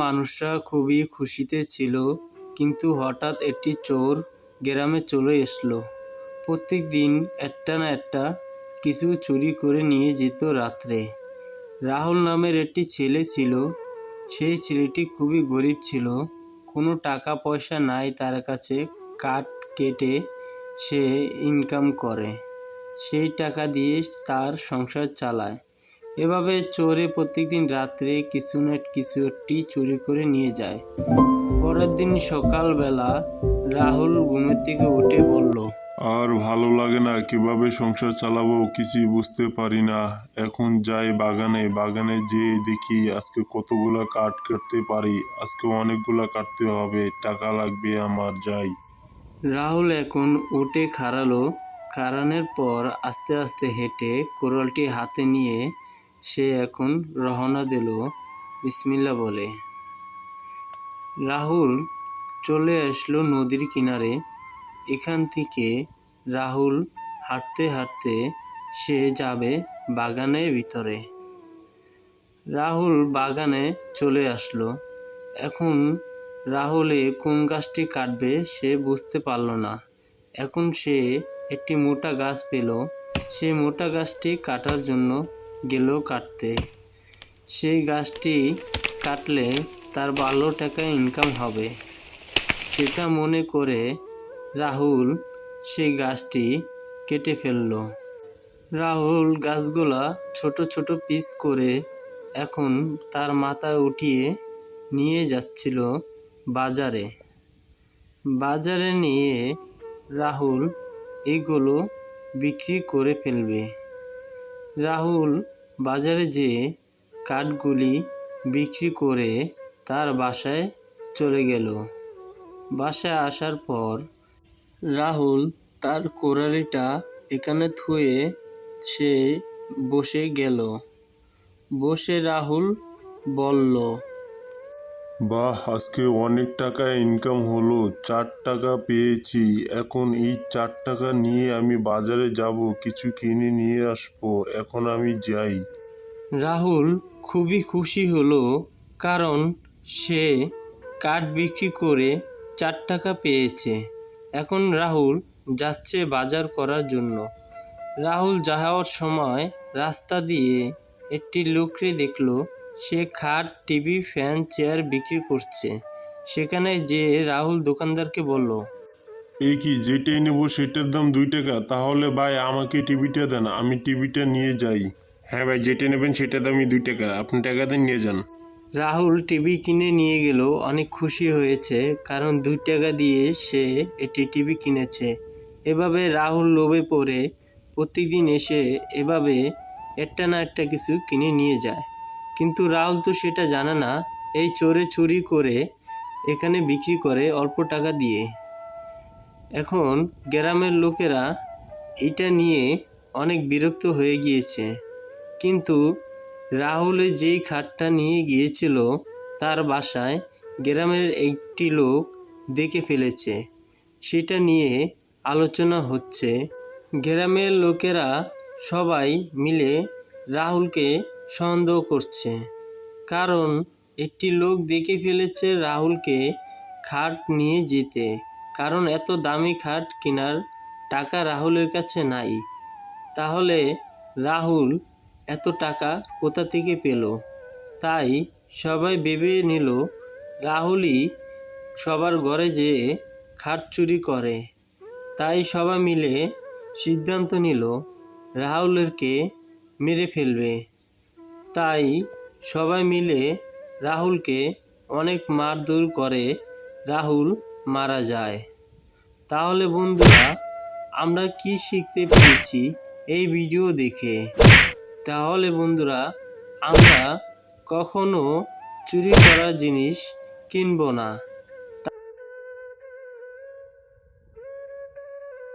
মানুষরা খুবই খুশিতে ছিল, কিন্তু হঠাৎ একটি চোর গ্রামে চলে আসলো। প্রত্যেক দিন একটা না একটা কিছু চুরি করে নিয়ে যেত রাত্রে। রাহুল নামের একটি ছেলে ছিল। সেই ছেলেটি খুবই গরিব ছিল, কোনো টাকা পয়সা নাই তার কাছে। কাঠ কেটে সে ইনকাম করে, সেই টাকা দিয়ে তার সংসার চালায়। এভাবে চোরে প্রত্যেকদিন রাত্রে কিছু না কিছু একটি চুরি করে নিয়ে যায়। পরের দিন সকালবেলা রাহুল ঘুমের থেকে উঠে বলল, আর ভালো লাগে না, কিভাবে সংসার চালাবো কিছুই বুঝতে পারি না। এখন যাই বাগানে যেয়ে দেখি আজকে কতগুলা কাঠ কাটতে পারি। আজকে অনেকগুলা কাটতে হবে, টাকা লাগবে আমার, যাই। রাহুল এখন উঠে খাড়ানোর পর আস্তে আস্তে হেঁটে কোরালটি হাতে নিয়ে সে এখন রওনা দিল বিসমিল্লাহ বলে। রাহুল চলে আসলো নদীর কিনারে। এখান থেকে রাহুল হাঁটতে হাঁটতে সে যাবে বাগানের ভিতরে। রাহুল বাগানে চলে আসলো। এখন রাহুলে কোন গাছটি কাটবে সে বুঝতে পারল না। এখন সে একটি মোটা গাছ পেল। সে মোটা গাছটি কাটার জন্য গেল কাটতে। সেই গাছটি কাটলে তার ভালো টাকা ইনকাম হবে, সেটা মনে করে রাহুল সেই গাছটি কেটে ফেলল। রাহুল গাছগুলা ছোট ছোট পিস করে এখন তার মাথায় উঠিয়ে নিয়ে যাচ্ছিল বাজারে। বাজারে নিয়ে রাহুল এগুলো বিক্রি করে ফেলবে। রাহুল বাজারে যেয়ে কাঠগুলি বিক্রি করে তার বাসায় চলে গেল। বাসায় আসার পর রাহুল তার কোরালিটা এখানে থুয়ে সে বসে গেল। বসে রাহুল বলল, বাহ, আজকে অনেক টাকা ইনকাম হলো, 4 টাকা পেয়েছি। এখন এই 4 টাকা নিয়ে আমি বাজারে যাব, কিছু কিনে নিয়ে আসবো। এখন আমি যাই। রাহুল খুবই খুশি হলো, কারণ সে কাঠ বিক্রি করে 4 টাকা পেয়েছে। এখন রাহুল যাচ্ছে বাজার করার জন্য। রাহুল যাওয়ার সময় রাস্তা দিয়ে একটি লোককে দেখলো। সে খাট, টিভি, ফ্যান, চেয়ার বিক্রি করছে। সেখানে যে রাহুল দোকানদারকে বলল, এই কি, যেটাই নেবো সেটার দাম 2 টাকা? তাহলে ভাই আমাকে টিভিটা দেন, আমি টিভিটা নিয়ে যাই। হ্যাঁ ভাই, যেটা নেবেন সেটার দামই 2 টাকা, আপনি টাকা দেন, নিয়ে যান। রাহুল টিভি কিনে নিয়ে গেল। অনেক খুশি হয়েছে, কারণ 2 টাকা দিয়ে সে একটি টিভি কিনেছে। এভাবে রাহুল লোভে পড়ে প্রত্যেকদিন এসে এভাবে একটা না একটা কিছু কিনে নিয়ে যায়। কিন্তু রাহুল তো সেটা জানে না, এই চোরে চুরি করে এখানে বিক্রি করে অল্প টাকা দিয়ে। এখন গ্রামের লোকেরা এটা নিয়ে অনেক বিরক্ত হয়ে গিয়েছে। কিন্তু রাহুলে যেই খাটটা নিয়ে গিয়েছিল তার বাসায় গ্রামের একটি লোক দেখে ফেলেছে। সেটা নিয়ে আলোচনা হচ্ছে। গ্রামের লোকেরা সবাই মিলে রাহুলকে সন্দেহ করছে, কারণ একটি লোক দেখে ফেলেছে রাহুলকে খাট নিয়ে যেতে। কারণ এত দামি খাট কেনার টাকা রাহুলের কাছে নাই। তাহলে রাহুল এত টাকা কোথা থেকে পেল? তাই সবাই ভেবে নিল রাহুলই সবার ঘরে যেয়ে খাট চুরি করে। তাই সবাই মিলে সিদ্ধান্ত নিল রাহুলকে মেরে ফেলবে। তাই সবাই মিলে রাহুলকে অনেক মারধর করে রাহুল মারা যায়। তাহলে বন্ধুরা, আমরা কি শিখতে পেরেছি এই ভিডিও দেখে? তাহলে বন্ধুরা, আমরা কখনো চুরি করা জিনিস কিনবো না।